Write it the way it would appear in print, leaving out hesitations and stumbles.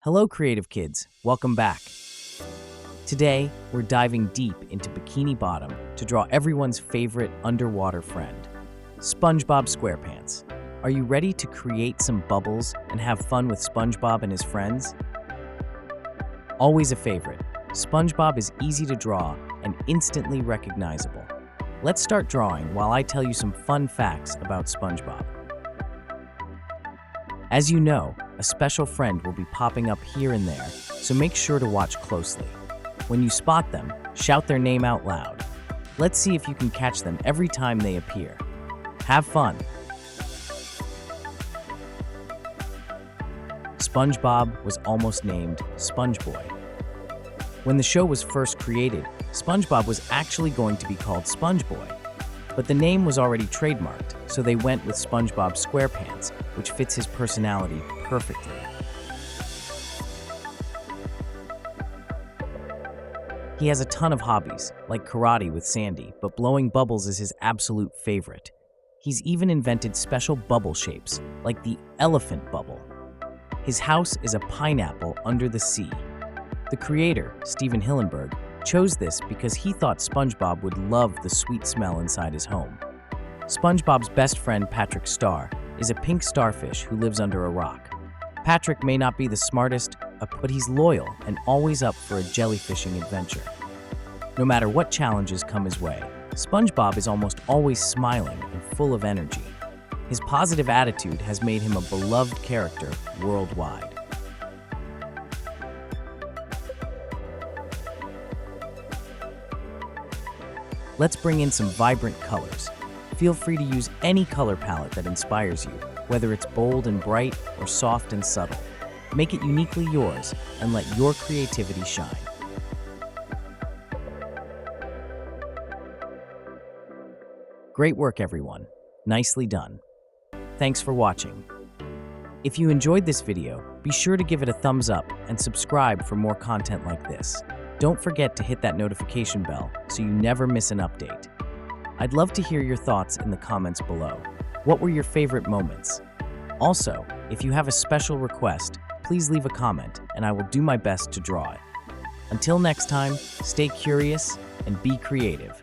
Hello, creative kids. Welcome back. Today, we're diving deep into Bikini Bottom to draw everyone's favorite underwater friend, SpongeBob SquarePants. Are you ready to create some bubbles and have fun with SpongeBob and his friends? Always a favorite, SpongeBob is easy to draw and instantly recognizable. Let's start drawing while I tell you some fun facts about SpongeBob. As you know, a special friend will be popping up here and there, so make sure to watch closely. When you spot them, shout their name out loud. Let's see if you can catch them every time they appear. Have fun! SpongeBob was almost named SpongeBoy. When the show was first created, SpongeBob was actually going to be called SpongeBoy, but the name was already trademarked, so they went with SpongeBob SquarePants, which fits his personality perfectly. He has a ton of hobbies, like karate with Sandy, but blowing bubbles is his absolute favorite. He's even invented special bubble shapes, like the elephant bubble. His house is a pineapple under the sea. The creator, Steven Hillenburg, chose this because he thought SpongeBob would love the sweet smell inside his home. SpongeBob's best friend, Patrick Star, is a pink starfish who lives under a rock. Patrick may not be the smartest, but he's loyal and always up for a jellyfishing adventure. No matter what challenges come his way, SpongeBob is almost always smiling and full of energy. His positive attitude has made him a beloved character worldwide. Let's bring in some vibrant colors. Feel free to use any color palette that inspires you, whether it's bold and bright or soft and subtle. Make it uniquely yours and let your creativity shine. Great work, everyone. Nicely done. Thanks for watching. If you enjoyed this video, be sure to give it a thumbs up and subscribe for more content like this. Don't forget to hit that notification bell so you never miss an update. I'd love to hear your thoughts in the comments below. What were your favorite moments? Also, if you have a special request, please leave a comment and I will do my best to draw it. Until next time, stay curious and be creative.